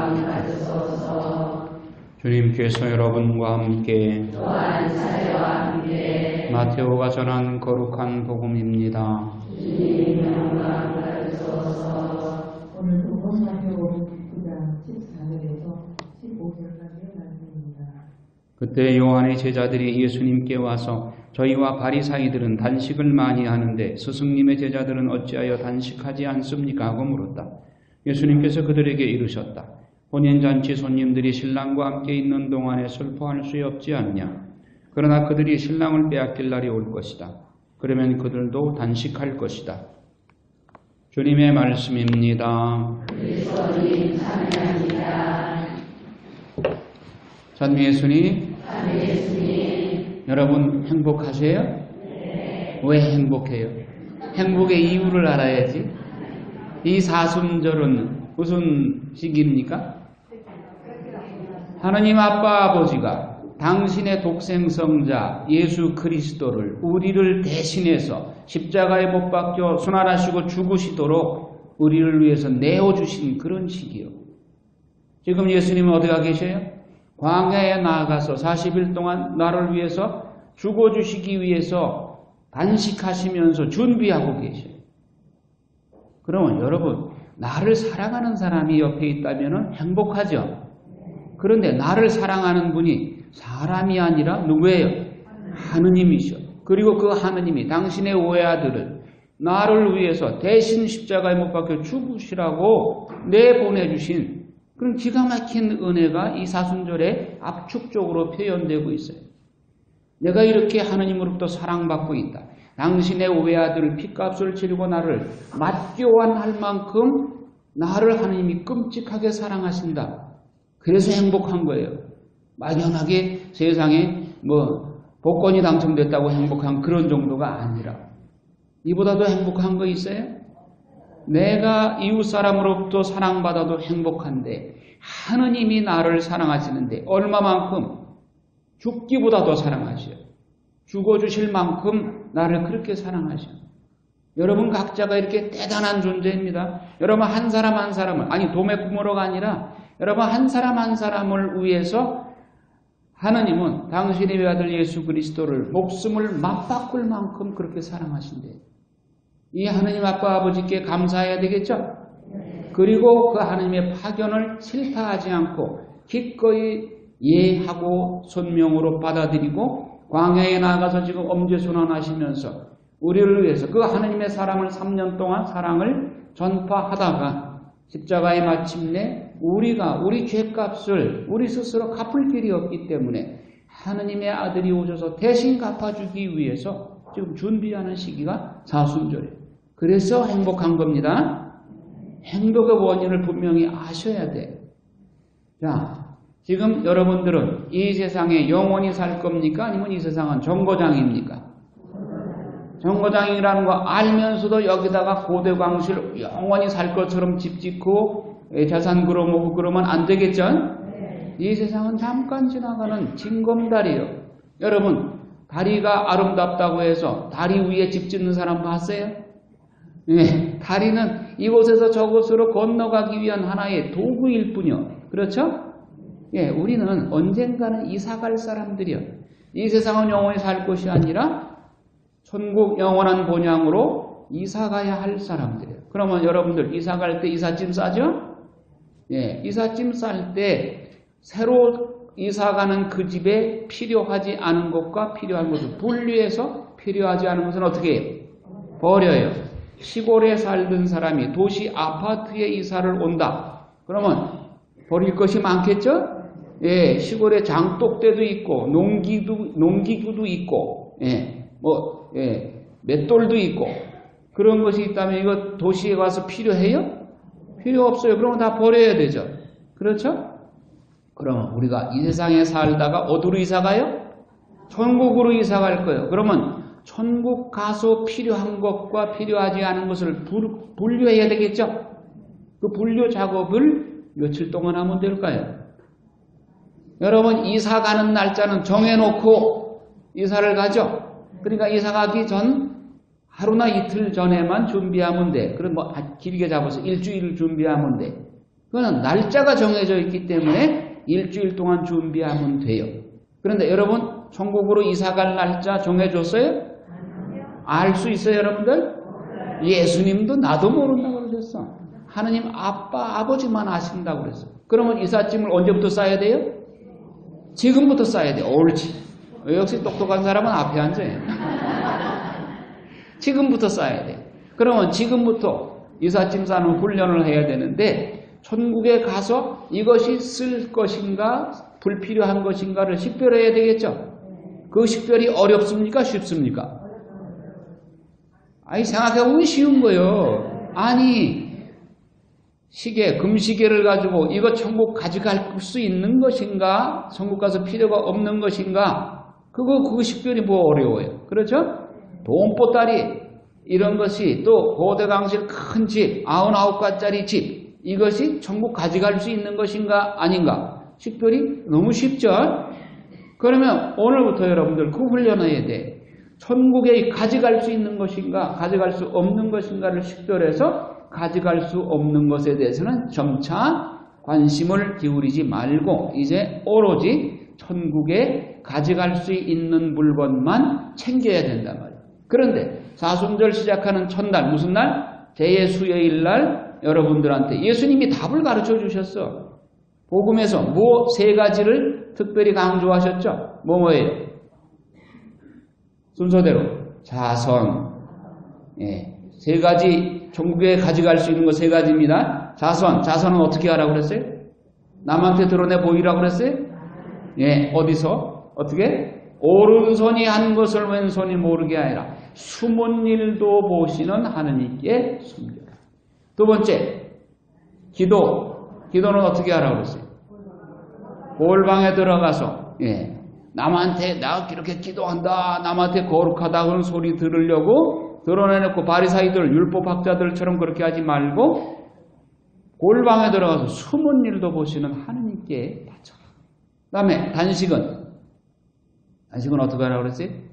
영광 받으소서. 주님께서 여러분과 함께 또한 사제와 함께 마테오가 전한 거룩한 복음입니다. 주님 영광 받으소서. 오늘도 마테오 9장 14절에서 15절까지의 말씀입니다. 그때 요한의 제자들이 예수님께 와서 저희와 바리사이들은 단식을 많이 하는데 스승님의 제자들은 어찌하여 단식하지 않습니까? 하고 물었다. 예수님께서 그들에게 이르셨다. 혼인잔치 손님들이 신랑과 함께 있는 동안에 슬퍼할 수 없지 않냐. 그러나 그들이 신랑을 빼앗길 날이 올 것이다. 그러면 그들도 단식할 것이다. 주님의 말씀입니다. 그리스도님 찬양합니다. 전 예수님, 예수님. 여러분 행복하세요? 네. 왜 행복해요? 행복의 이유를 알아야지. 이 사순절은 무슨 시기입니까? 하느님 아빠 아버지가 당신의 독생성자 예수 그리스도를 우리를 대신해서 십자가에 못 박혀 순환하시고 죽으시도록 우리를 위해서 내어주신 그런 시기요. 지금 예수님은 어디가 계셔요? 광야에 나아가서 40일 동안 나를 위해서 죽어주시기 위해서 단식하시면서 준비하고 계셔요. 그러면 여러분, 나를 사랑하는 사람이 옆에 있다면 행복하죠? 그런데 나를 사랑하는 분이 사람이 아니라 누구예요? 하느님이셔. 그리고 그 하느님이 당신의 오해아들을 나를 위해서 대신 십자가에 못 박혀 죽으시라고 내보내주신 그런 기가 막힌 은혜가 이 사순절에 압축적으로 표현되고 있어요. 내가 이렇게 하느님으로부터 사랑받고 있다. 당신의 오해아들 핏값을 치르고 나를 맞교환할 만큼 나를 하느님이 끔찍하게 사랑하신다. 그래서 행복한 거예요. 막연하게 세상에 복권이 당첨됐다고 행복한 그런 정도가 아니라 이보다도 행복한 거 있어요? 내가 이웃 사람으로부터 사랑받아도 행복한데 하느님이 나를 사랑하시는데 얼마만큼? 죽기보다 더 사랑하셔요. 죽어주실 만큼 나를 그렇게 사랑하셔요. 여러분 각자가 이렇게 대단한 존재입니다. 여러분 한 사람 한 사람을, 아니 도매구머러가 아니라 여러분 한 사람 한 사람을 위해서 하느님은 당신의 외아들 예수 그리스도를 목숨을 맞바꿀 만큼 그렇게 사랑하신대요. 이 하느님 아빠 아버지께 감사해야 되겠죠? 그리고 그 하느님의 파견을 싫다하지 않고 기꺼이 예하고 손명으로 받아들이고 광야에 나가서 지금 엄지순환하시면서 우리를 위해서 그 하느님의 사랑을 3년 동안 사랑을 전파하다가 십자가에 마침내 우리가 우리 죄값을 우리 스스로 갚을 길이 없기 때문에 하느님의 아들이 오셔서 대신 갚아주기 위해서 지금 준비하는 시기가 사순절이에요. 그래서 행복한 겁니다. 행복의 원인을 분명히 아셔야 돼요. 자, 지금 여러분들은 이 세상에 영원히 살 겁니까? 아니면 이 세상은 정거장입니까? 정거장이라는 거 알면서도 여기다가 고대 광실 영원히 살 것처럼 집 짓고 재산 끌어모으고 그러면 안 되겠죠? 이 세상은 잠깐 지나가는 징검다리예요. 여러분 다리가 아름답다고 해서 다리 위에 집 짓는 사람 봤어요? 네, 다리는 이곳에서 저곳으로 건너가기 위한 하나의 도구일 뿐이요. 그렇죠? 예, 우리는 언젠가는 이사갈 사람들이요. 이 세상은 영원히 살 것이 아니라 천국 영원한 본향으로 이사가야 할 사람들이에요. 그러면 여러분들 이사갈 때 이삿짐 싸죠? 예, 이삿짐 쌀 때 새로 이사가는 그 집에 필요하지 않은 것과 필요한 것을 분리해서 필요하지 않은 것은 어떻게 해요? 버려요. 시골에 살던 사람이 도시 아파트에 이사를 온다. 그러면 버릴 것이 많겠죠? 예, 시골에 장독대도 있고 농기구도 있고 맷돌도 있고 그런 것이 있다면 이거 도시에 가서 필요해요? 필요 없어요. 그러면 다 버려야 되죠. 그렇죠? 그러면 우리가 이 세상에 살다가 어디로 이사가요? 천국으로 이사갈 거예요. 그러면 천국 가서 필요한 것과 필요하지 않은 것을 분류해야 되겠죠? 그 분류 작업을 며칠 동안 하면 될까요? 여러분 이사 가는 날짜는 정해놓고 이사를 가죠? 그러니까 이사 가기 전 하루나 이틀 전에만 준비하면 돼. 그럼 길게 잡아서 일주일을 준비하면 돼. 그거는 날짜가 정해져 있기 때문에 일주일 동안 준비하면 돼요. 그런데 여러분 천국으로 이사갈 날짜 정해줬어요? 알 수 있어요 여러분들? 예수님도 나도 모른다고 그러셨어. 하느님 아빠 아버지만 아신다고 그랬어. 그러면 이삿짐을 언제부터 싸야 돼요? 지금부터 싸야 돼요. 옳지. 역시 똑똑한 사람은 앞에 앉아요. 지금부터 싸야 돼요. 그러면 지금부터 이삿짐 싸는 훈련을 해야 되는데 천국에 가서 이것이 쓸 것인가 불필요한 것인가를 식별해야 되겠죠. 그 식별이 어렵습니까? 쉽습니까? 아니 생각해보면 쉬운 거예요. 아니 시계, 금시계를 가지고 이거 천국 가져갈 수 있는 것인가? 천국 가서 필요가 없는 것인가? 그거 식별이 뭐 어려워요. 그렇죠? 돈보따리 이런 것이 또 고대강실 큰 집, 99가짜리 집 이것이 천국 가져갈 수 있는 것인가 아닌가? 식별이 너무 쉽죠? 그러면 오늘부터 여러분들 그 훈련해야 돼. 천국에 가져갈 수 있는 것인가 가져갈 수 없는 것인가를 식별해서 가져갈 수 없는 것에 대해서는 점차 관심을 기울이지 말고 이제 오로지 천국에 가져갈 수 있는 물건만 챙겨야 된단 말이에요. 그런데 사순절 시작하는 첫날 무슨 날? 제예수요일 날 여러분들한테 예수님이 답을 가르쳐 주셨어. 복음에서 뭐 세 가지를 특별히 강조하셨죠? 뭐예요? 순서대로 자선, 세 가지 천국에 가져갈 수 있는 거 세 가지입니다. 자선은 어떻게 하라고 그랬어요? 남한테 드러내 보이라고 그랬어요? 어디서? 어떻게? 오른손이 한 것을 왼손이 모르게 하여라. 숨은 일도 보시는 하느님께 숨겨라. 두 번째, 기도는 어떻게 하라고 그랬어요? 골방에 들어가서 남한테 나 이렇게 기도한다, 남한테 거룩하다 그런 소리 들으려고 드러내놓고 바리사이들, 율법학자들처럼 그렇게 하지 말고 골방에 들어가서 숨은 일도 보시는 하느님께 바쳐라. 그 다음에 단식은 어떻게 하라고 그랬지?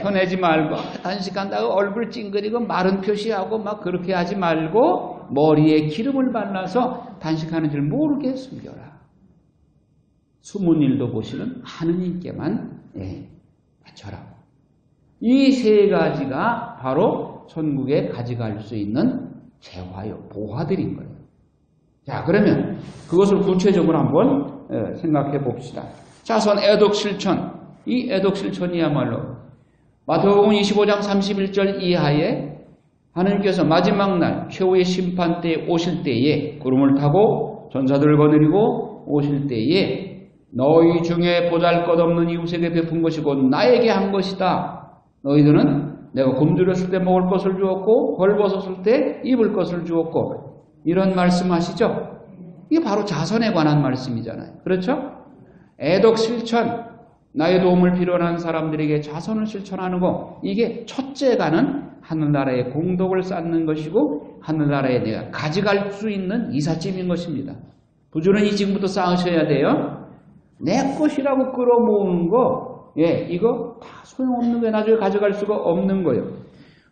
펴내지 말고 단식한다고 얼굴 찡그리고 마른 표시하고 막 그렇게 하지 말고 머리에 기름을 발라서 단식하는 줄 모르게 숨겨라. 숨은 일도 보시는 하느님께만 바쳐라. 이 세 가지가 바로 천국에 가져갈 수 있는 재화요, 보화들인 거예요. 자, 그러면 그것을 구체적으로 한번 생각해 봅시다. 자선 애독 실천. 이 애독 실천이야말로 마태복음 25장 31절 이하에 하느님께서 마지막 날 최후의 심판 때 오실 때에 구름을 타고 전사들을 거느리고 오실 때에 너희 중에 보잘것없는 이웃에게 베푼 것이 곧 나에게 한 것이다. 너희들은 내가 굶주렸을 때 먹을 것을 주었고 벌벗었을 때 입을 것을 주었고 이런 말씀하시죠? 이게 바로 자선에 관한 말씀이잖아요. 그렇죠? 애독 실천. 나의 도움을 필요한 사람들에게 자선을 실천하는 거 이게 첫째가는 하늘나라의 공덕을 쌓는 것이고 하늘나라에 내가 가져갈 수 있는 이삿짐인 것입니다. 부지런히 지금부터 쌓으셔야 돼요. 내 것이라고 끌어모으는 거 이거 다 소용없는 거예요. 나중에 가져갈 수가 없는 거예요.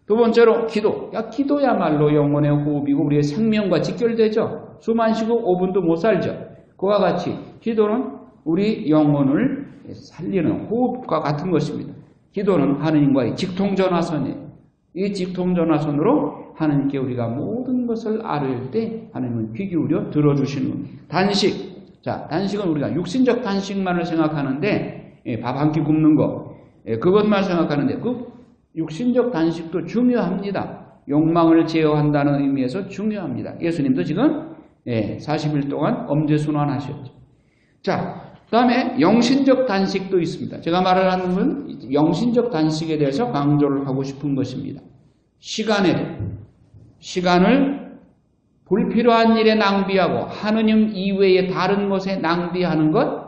두 번째로 기도. 기도야말로 영혼의 호흡이고 우리의 생명과 직결되죠. 숨 안 쉬고 5분도 못 살죠. 그와 같이 기도는 우리 영혼을 살리는 호흡과 같은 것입니다. 기도는 하느님과의 직통전화선이에요. 이 직통전화선으로 하느님께 우리가 모든 것을 아뢰을 때 하느님은 귀 기울여 들어주시는 겁니다. 단식. 자, 단식은 우리가 육신적 단식만을 생각하는데 밥 한 끼 굶는 거 그것만 생각하는데 그 육신적 단식도 중요합니다. 욕망을 제어한다는 의미에서 중요합니다. 예수님도 지금 40일 동안 엄제순환하셨죠. 자, 그 다음에 영신적 단식도 있습니다. 제가 말을 하는 건 영신적 단식에 대해서 강조를 하고 싶은 것입니다. 시간을 불필요한 일에 낭비하고 하느님 이외의 다른 것에 낭비하는 것,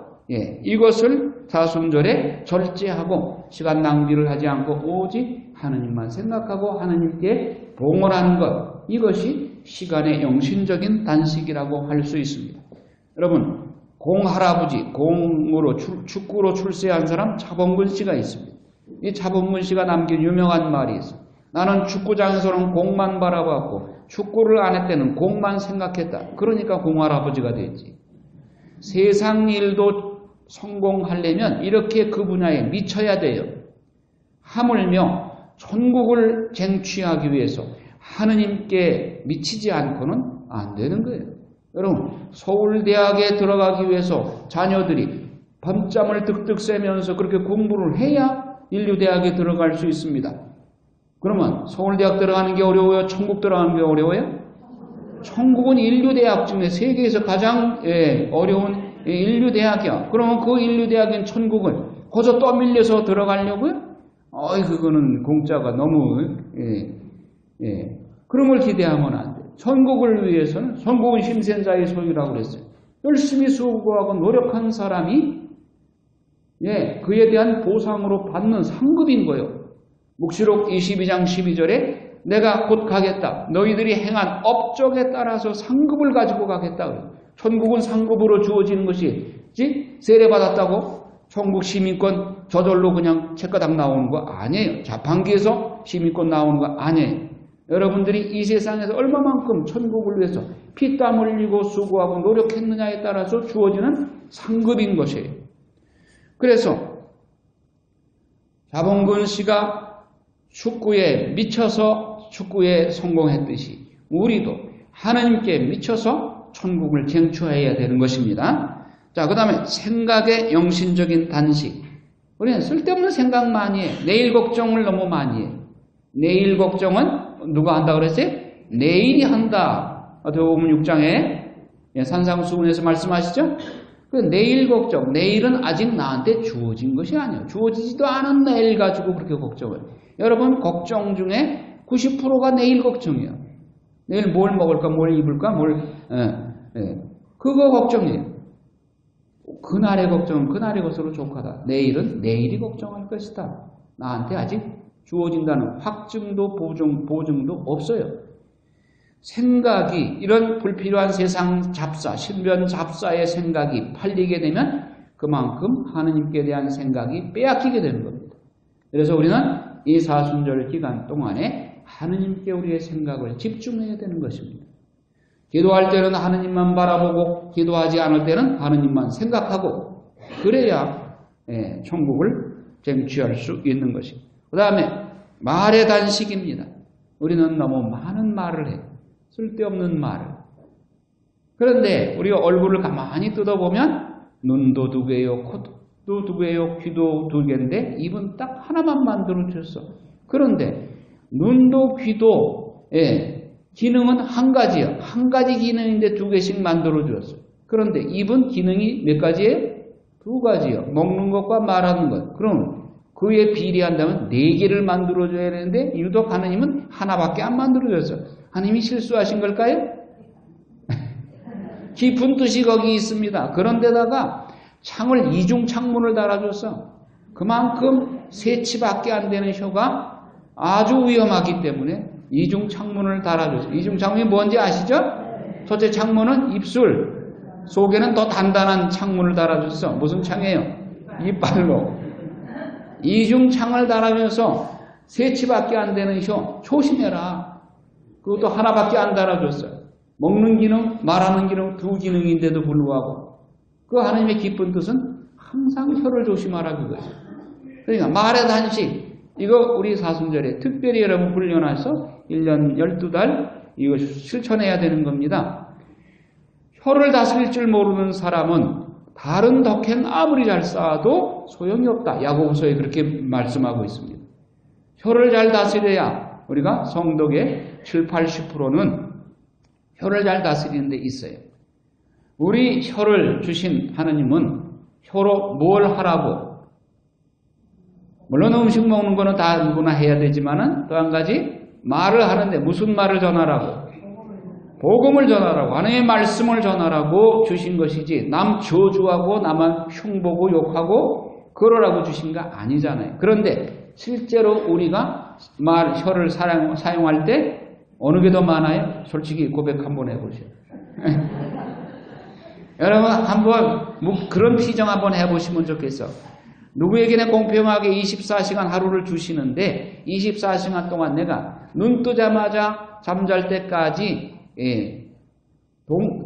이것을 사순절에 절제하고 시간 낭비를 하지 않고 오직 하느님만 생각하고 하느님께 봉헌하는 것, 이것이 시간의 영신적인 단식이라고 할 수 있습니다. 여러분, 공할아버지, 공으로 축구로 출세한 사람 차범근 씨가 있습니다. 이 차범근 씨가 남긴 유명한 말이 있어요. 나는 축구장에서는 공만 바라봤고 축구를 안 했을 때는 공만 생각했다. 그러니까 공할아버지가 됐지. 세상 일도 성공하려면 이렇게 그 분야에 미쳐야 돼요. 하물며 천국을 쟁취하기 위해서 하느님께 미치지 않고는 안 되는 거예요. 여러분, 서울대학에 들어가기 위해서 자녀들이 밤잠을 득득 쐬면서 그렇게 공부를 해야 인류대학에 들어갈 수 있습니다. 그러면 서울대학 들어가는 게 어려워요? 천국 들어가는 게 어려워요? 천국은 인류대학 중에 세계에서 가장 어려운 인류대학이야. 그러면 그 인류대학인 천국을 거기서 떠밀려서 들어가려고요? 그거는 공짜가 너무 그런 걸 기대하면 안 돼. 천국을 위해서는 천국은 힘센 자의 소유라고 그랬어요. 열심히 수고하고 노력한 사람이 그에 대한 보상으로 받는 상급인 거예요. 묵시록 22장 12절에 내가 곧 가겠다. 너희들이 행한 업적에 따라서 상급을 가지고 가겠다. 천국은 상급으로 주어지는 것이지 세례받았다고 천국 시민권 저절로 그냥 책가닥 나오는 거 아니에요. 자판기에서 시민권 나오는 거 아니에요. 여러분들이 이 세상에서 얼마만큼 천국을 위해서 피땀 흘리고 수고하고 노력했느냐에 따라서 주어지는 상급인 것이에요. 그래서 자봉근 씨가 축구에 미쳐서 축구에 성공했듯이 우리도 하나님께 미쳐서 천국을 쟁취해야 되는 것입니다. 자, 그 다음에 생각의 영신적인 단식. 우리는 쓸데없는 생각 많이 해요. 내일 걱정을 너무 많이 해요. 내일 걱정은 누가 한다 그랬어요? 내일이 한다. 마태복음 6장에 산상수훈에서 말씀하시죠? 그 내일 걱정, 내일은 아직 나한테 주어진 것이 아니에요. 주어지지도 않은 내일 가지고 그렇게 걱정을. 여러분 걱정 중에 90%가 내일 걱정이에요. 내일 뭘 먹을까, 뭘 입을까, 그거 걱정이에요. 그날의 걱정은 그날의 것으로 족하다. 내일은 내일이 걱정할 것이다. 나한테 아직 주어진다는 확증도 보증도 없어요. 생각이 이런 불필요한 세상 잡사, 신변 잡사의 생각이 팔리게 되면 그만큼 하느님께 대한 생각이 빼앗기게 되는 겁니다. 그래서 우리는 이 사순절 기간 동안에 하느님께 우리의 생각을 집중해야 되는 것입니다. 기도할 때는 하느님만 바라보고 기도하지 않을 때는 하느님만 생각하고 그래야 천국을 쟁취할 수 있는 것입니다. 그 다음에 말의 단식입니다. 우리는 너무 많은 말을 해요. 쓸데없는 말을. 그런데 우리가 얼굴을 가만히 뜯어보면 눈도 두 개요, 코도 두 개요, 귀도 두 개인데 입은 딱 하나만 만들어줬어. 그런데 눈도 귀도 기능은 한 가지예요. 한 가지 기능인데 두 개씩 만들어주었어요. 그런데 입은 기능이 몇 가지예요? 두 가지예요. 먹는 것과 말하는 것. 그럼 그에 비례한다면 네 개를 만들어줘야 되는데 유독 하나님은 하나밖에 안 만들어줬어요. 하나님이 실수하신 걸까요? 깊은 뜻이 거기 있습니다. 그런데다가 창을 이중 창문을 달아줬어. 그만큼 세치밖에 안 되는 혀가 아주 위험하기 때문에 이중 창문을 달아줬어요. 이중 창문이 뭔지 아시죠? 첫째 창문은 입술, 속에는 더 단단한 창문을 달아줬어. 무슨 창이에요? 이빨로. 이중 창을 달아면서 세치밖에 안 되는 혀 조심해라. 그것도 하나밖에 안 달아줬어요. 먹는 기능, 말하는 기능 두 기능인데도 불구하고 그 하나님의 깊은 뜻은 항상 혀를 조심하라 그거죠. 그러니까 말의 단식 이거 우리 사순절에 특별히 여러분 훈련해서 1년 12달 이거 실천해야 되는 겁니다. 혀를 다스릴 줄 모르는 사람은 다른 덕행 아무리 잘 쌓아도 소용이 없다. 야고보서에 그렇게 말씀하고 있습니다. 혀를 잘 다스려야 우리가 성덕의 70~80%는 혀를 잘 다스리는 데 있어요. 우리 혀를 주신 하나님은 혀로 뭘 하라고? 물론 음식 먹는 거는 다 누구나 해야 되지만은 또 한 가지 말을 하는데 무슨 말을 전하라고? 복음을 전하라고 하나님의 말씀을 전하라고 주신 것이지 남 저주하고 남을 흉보고 욕하고 그러라고 주신 거 아니잖아요. 그런데 실제로 우리가 혀를 사용할 때 어느 게 더 많아요? 솔직히 고백 한번 해보세요. 여러분 한번 그런 피정 한번 해보시면 좋겠어. 누구에게나 공평하게 24시간 하루를 주시는데 24시간 동안 내가 눈 뜨자마자 잠잘 때까지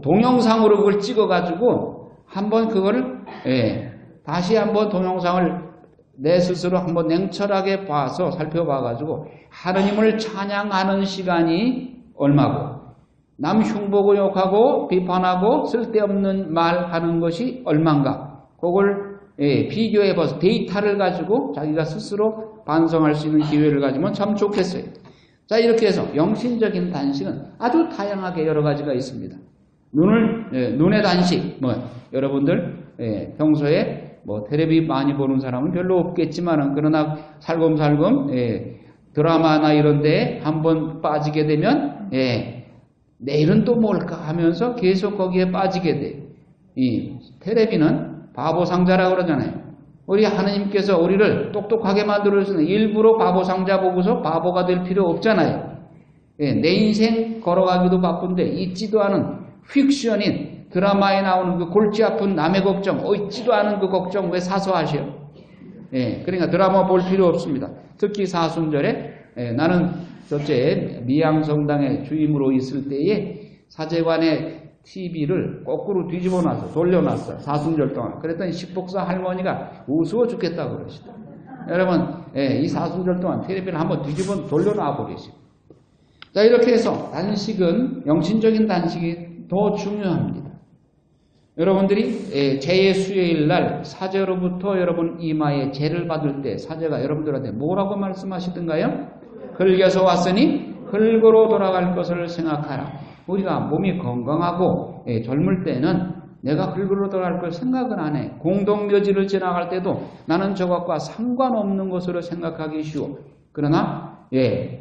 동영상으로 그걸 찍어가지고 한번 그거를 다시 한번 동영상을 내 스스로 한번 냉철하게 봐서 살펴봐가지고 하느님을 찬양하는 시간이 얼마고 남 흉보고 욕하고 비판하고 쓸데없는 말하는 것이 얼마인가 그걸 비교해봐서 데이터를 가지고 자기가 스스로 반성할 수 있는 기회를 가지면 참 좋겠어요. 자, 이렇게 해서 영신적인 단식은 아주 다양하게 여러 가지가 있습니다. 눈의 단식, 여러분들 평소에 텔레비 많이 보는 사람은 별로 없겠지만 그러나 살금살금 드라마나 이런 데에 한번 빠지게 되면 내일은 또 뭘까 하면서 계속 거기에 빠지게 돼요. 이 텔레비는 바보 상자라고 그러잖아요. 우리 하느님께서 우리를 똑똑하게 만들어주시는 일부러 바보 상자 보고서 바보가 될 필요 없잖아요. 내 인생 걸어가기도 바쁜데 있지도 않은 픽션인 드라마에 나오는 그 골치 아픈 남의 걱정, 있지도 않은 그 걱정 왜 사서 하셔? 그러니까 드라마 볼 필요 없습니다. 특히 사순절에 나는 첫째 미양성당의 주임으로 있을 때에 사제관의 TV를 거꾸로 뒤집어 놨어. 돌려놨어. 사순절 동안. 그랬더니 식복사 할머니가 우스워 죽겠다고 그러시다. 여러분, 이 사순절 동안 텔레비를 한번 뒤집어 돌려놔 보겠습니다. 자, 이렇게 해서 단식은, 영신적인 단식이 더 중요합니다. 여러분들이 제의 수요일 날 사제로부터 여러분 이마에 제를 받을 때 사제가 여러분들한테 뭐라고 말씀하시던가요? 흙에서 왔으니 흙으로 돌아갈 것을 생각하라. 우리가 몸이 건강하고 젊을 때는 내가 흙으로 돌아갈 걸 생각은 안 해. 공동묘지를 지나갈 때도 나는 저것과 상관없는 것으로 생각하기 쉬워. 그러나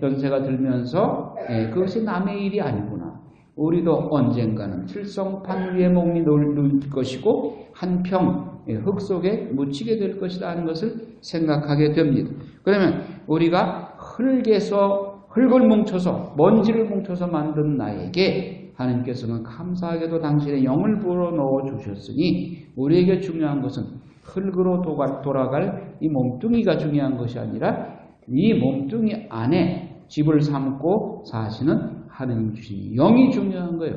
연세가 들면서 그것이 남의 일이 아니구나. 우리도 언젠가는 칠성판 위에 몸이 놓일 것이고 한평 흙 속에 묻히게 될 것이다 하는 것을 생각하게 됩니다. 그러면 우리가 흙을 뭉쳐서 먼지를 뭉쳐서 만든 나에게 하나님께서는 감사하게도 당신의 영을 불어넣어 주셨으니 우리에게 중요한 것은 흙으로 돌아갈 이 몸뚱이가 중요한 것이 아니라 이 몸뚱이 안에 집을 삼고 사시는 하느님 주신 영이 중요한 거예요.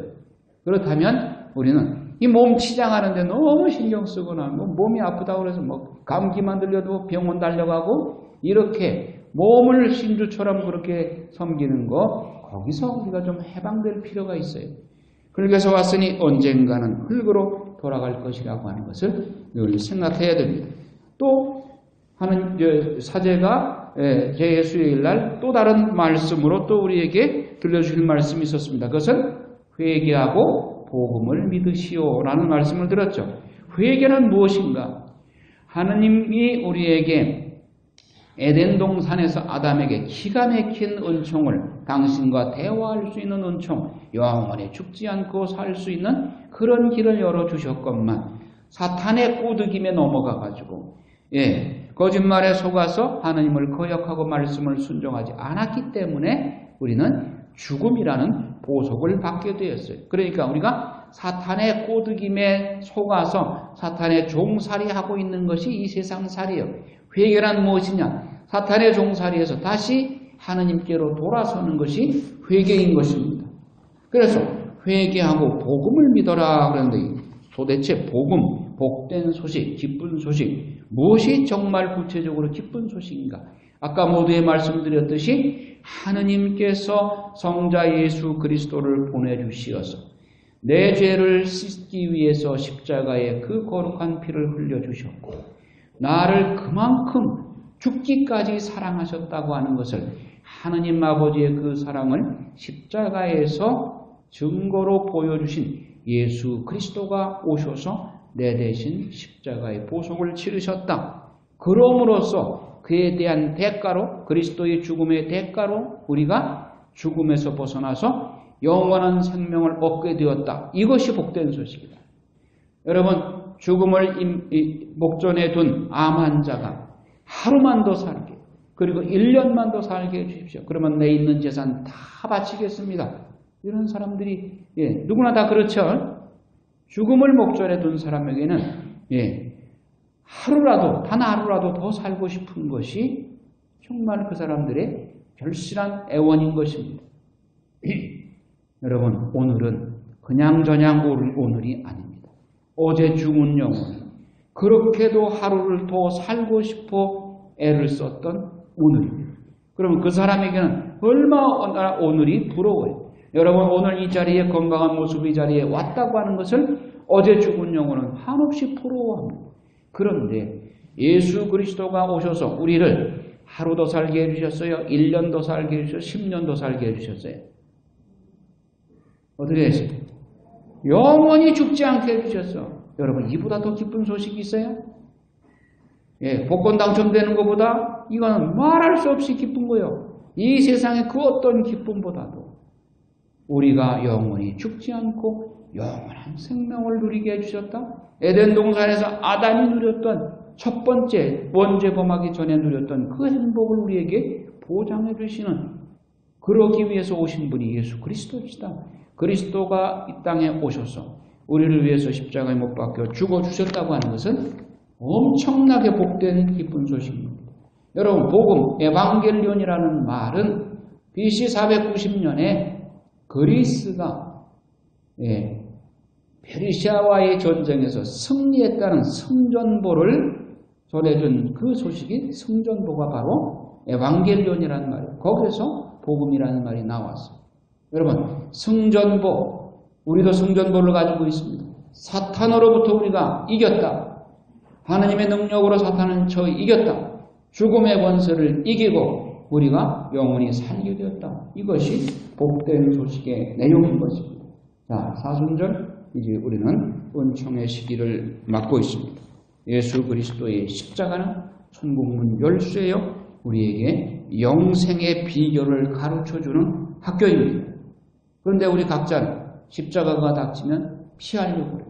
그렇다면 우리는 이 몸 치장하는데 너무 신경 쓰거나 몸이 아프다고 그래서 감기만 들려도 병원 달려가고 이렇게 몸을 신주처럼 그렇게 섬기는 거 거기서 우리가 좀 해방될 필요가 있어요. 흙에서 왔으니 언젠가는 흙으로 돌아갈 것이라고 하는 것을 늘 생각해야 됩니다. 또 하는 사제가 제 수요일 날 또 다른 말씀으로 또 우리에게 들려주실 말씀이 있었습니다. 그것은 회개하고 복음을 믿으시오라는 말씀을 들었죠. 회개는 무엇인가? 하느님이 우리에게 에덴 동산에서 아담에게 기가 막힌 은총을 당신과 대화할 수 있는 은총, 영원히 죽지 않고 살 수 있는 그런 길을 열어주셨건만 사탄의 꼬드김에 넘어가가지고 거짓말에 속아서 하느님을 거역하고 말씀을 순종하지 않았기 때문에 우리는 죽음이라는 보석을 받게 되었어요. 그러니까 우리가 사탄의 꼬드김에 속아서 사탄의 종살이하고 있는 것이 이 세상살이에요. 회개란 무엇이냐? 사탄의 종살이에서 다시 하느님께로 돌아서는 것이 회개인 것입니다. 그래서 회개하고 복음을 믿어라 그러는데 도대체 복음, 복된 소식, 기쁜 소식 무엇이 정말 구체적으로 기쁜 소식인가? 아까 모두에 말씀드렸듯이 하느님께서 성자 예수 그리스도를 보내주시어서 내 죄를 씻기 위해서 십자가에 그 거룩한 피를 흘려주셨고 나를 그만큼 죽기까지 사랑하셨다고 하는 것을 하느님 아버지의 그 사랑을 십자가에서 증거로 보여주신 예수 그리스도가 오셔서 내 대신 십자가의 보속을 치르셨다. 그럼으로써 그에 대한 대가로 그리스도의 죽음의 대가로 우리가 죽음에서 벗어나서 영원한 생명을 얻게 되었다. 이것이 복된 소식이다. 여러분 죽음을 목전에 둔 암 환자가 하루만 더 살게 그리고 1년만 더 살게 해주십시오. 그러면 내 있는 재산 다 바치겠습니다. 이런 사람들이 누구나 다 그렇죠. 죽음을 목전에 둔 사람에게는 하루라도, 단 하루라도 더 살고 싶은 것이 정말 그 사람들의 결실한 애원인 것입니다. 여러분, 오늘은 그냥저냥 오늘이 아닙니다. 어제 죽은 영혼이 그렇게도 하루를 더 살고 싶어 애를 썼던 오늘입니다. 그러면 그 사람에게는 얼마나 오늘이 부러워요. 여러분, 오늘 이 자리에 건강한 모습 이 자리에 왔다고 하는 것을 어제 죽은 영혼은 한없이 부러워합니다. 그런데 예수 그리스도가 오셔서 우리를 하루 더 살게 해주셨어요? 1년 더 살게 해주셨어요? 10년 더 살게 해주셨어요? 어떻게 했어요? 영원히 죽지 않게 해주셨어. 여러분, 이보다 더 기쁜 소식이 있어요? 예, 복권 당첨되는 것보다 이거는 말할 수 없이 기쁜 거예요. 이 세상의 그 어떤 기쁨보다도 우리가 영원히 죽지 않고 영원한 생명을 누리게 해주셨다. 에덴 동산에서 아담이 누렸던 첫 번째 원죄범하기 전에 누렸던 그 행복을 우리에게 보장해 주시는, 그러기 위해서 오신 분이 예수 그리스도이시다. 그리스도가 이 땅에 오셔서 우리를 위해서 십자가에 못 박혀 죽어주셨다고 하는 것은 엄청나게 복된 기쁜 소식입니다. 여러분, 복음, 에반겔리온이라는 말은 BC 490년에 그리스가 페르시아와의 전쟁에서 승리했다는 승전보를 전해준 그 소식이, 승전보가 바로 에반겔리온이라는 말이에요. 거기에서 복음이라는 말이 나왔어요. 여러분, 승전보, 우리도 승전보를 가지고 있습니다. 사탄으로부터 우리가 이겼다. 하느님의 능력으로 사탄은 저 이겼다. 죽음의 권세를 이기고 우리가 영원히 살게 되었다. 이것이 복된 소식의 내용인 것입니다. 자, 사순절, 이제 우리는 은총의 시기를 맞고 있습니다. 예수 그리스도의 십자가는 천국문 열쇠요, 우리에게 영생의 비결을 가르쳐주는 학교입니다. 그런데 우리 각자는 십자가가 닥치면 피하려고 해요.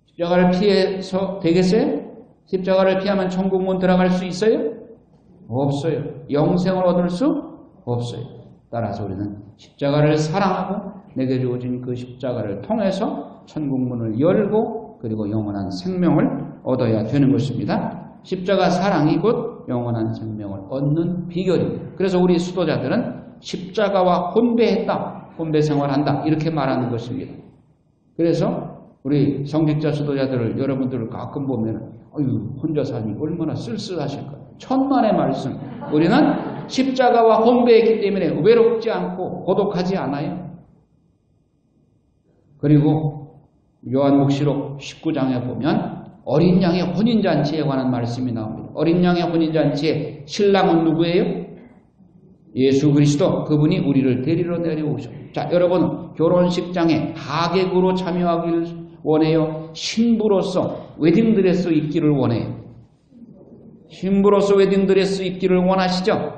십자가를 피해서 되겠어요? 십자가를 피하면 천국문 들어갈 수 있어요? 없어요. 영생을 얻을 수 없어요. 따라서 우리는 십자가를 사랑하고 내게 주어진 그 십자가를 통해서 천국문을 열고 그리고 영원한 생명을 얻어야 되는 것입니다. 십자가 사랑이 곧 영원한 생명을 얻는 비결입니다. 그래서 우리 수도자들은 십자가와 혼배했다, 혼배 생활한다, 이렇게 말하는 것입니다. 그래서 우리 성직자 수도자들을 여러분들을 가끔 보면 혼자 삶이 얼마나 쓸쓸하실까. 천만의 말씀. 우리는 십자가와 혼배했기 때문에 외롭지 않고 고독하지 않아요. 그리고 요한복시록 19장에 보면 어린 양의 혼인잔치에 관한 말씀이 나옵니다. 어린 양의 혼인잔치에 신랑은 누구예요? 예수 그리스도, 그분이 우리를 데리러 내려오셔. 자, 여러분, 결혼식장에 하객으로 참여하기를 원해요? 신부로서 웨딩드레스 입기를 원해요? 신부로서 웨딩드레스 입기를 원하시죠?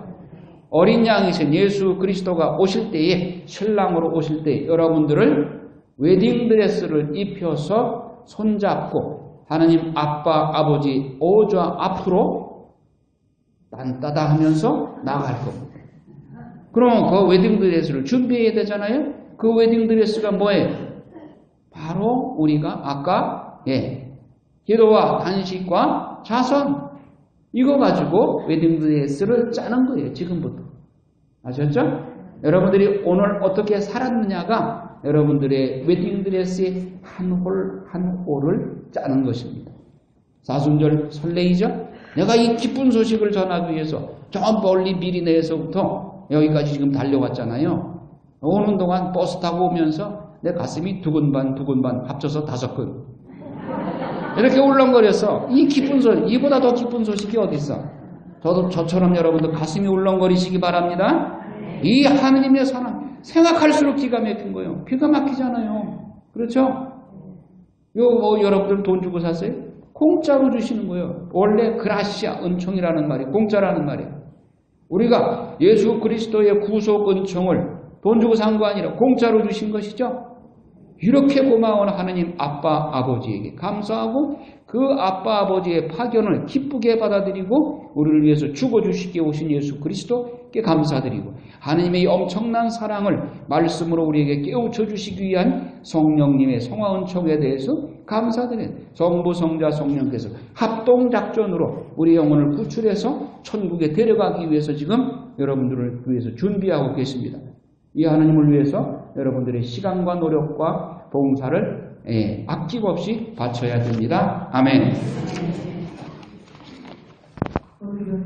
어린 양이신 예수 그리스도가 오실 때에, 신랑으로 오실 때 여러분들을 웨딩드레스를 입혀서 손잡고 하나님 아빠 아버지 오좌 앞으로 딴따다 하면서 나갈 겁니다. 그럼 그 웨딩드레스를 준비해야 되잖아요. 그 웨딩드레스가 뭐예요? 바로 우리가 아까 기도와 단식과 자선, 이거 가지고 웨딩드레스를 짜는 거예요. 지금부터. 아셨죠? 여러분들이 오늘 어떻게 살았느냐가 여러분들의 웨딩드레스의 한 홀 한 홀을 짜는 것입니다. 사순절 설레이죠? 내가 이 기쁜 소식을 전하기 위해서 저 멀리 미리내에서부터 여기까지 지금 달려왔잖아요. 오는 동안 버스 타고 오면서 내 가슴이 두근반 합쳐서 5근 이렇게 울렁거려서, 이 기쁜 소식, 이보다 더 기쁜 소식이 어디 있어? 저처럼 여러분들 가슴이 울렁거리시기 바랍니다. 이 하느님의 사랑, 생각할수록 기가 막힌 거예요. 기가 막히잖아요. 그렇죠? 여러분들 돈 주고 샀어요? 공짜로 주시는 거예요. 원래 그라시아, 은총이라는 말이 공짜라는 말이에요. 우리가 예수 그리스도의 구속 은총을 돈 주고 산 거 아니라 공짜로 주신 것이죠. 이렇게 고마운 하나님 아빠 아버지에게 감사하고 그 아빠 아버지의 파견을 기쁘게 받아들이고 우리를 위해서 죽어주시기에 오신 예수 그리스도께 감사드리고 하나님의 엄청난 사랑을 말씀으로 우리에게 깨우쳐 주시기 위한 성령님의 성화 은총에 대해서 감사드려요. 성부, 성자, 성령께서 합동작전으로 우리 영혼을 구출해서 천국에 데려가기 위해서 지금 여러분들을 위해서 준비하고 계십니다. 이 하나님을 위해서 여러분들의 시간과 노력과 봉사를 아낌없이 바쳐야 됩니다. 아멘. 오늘은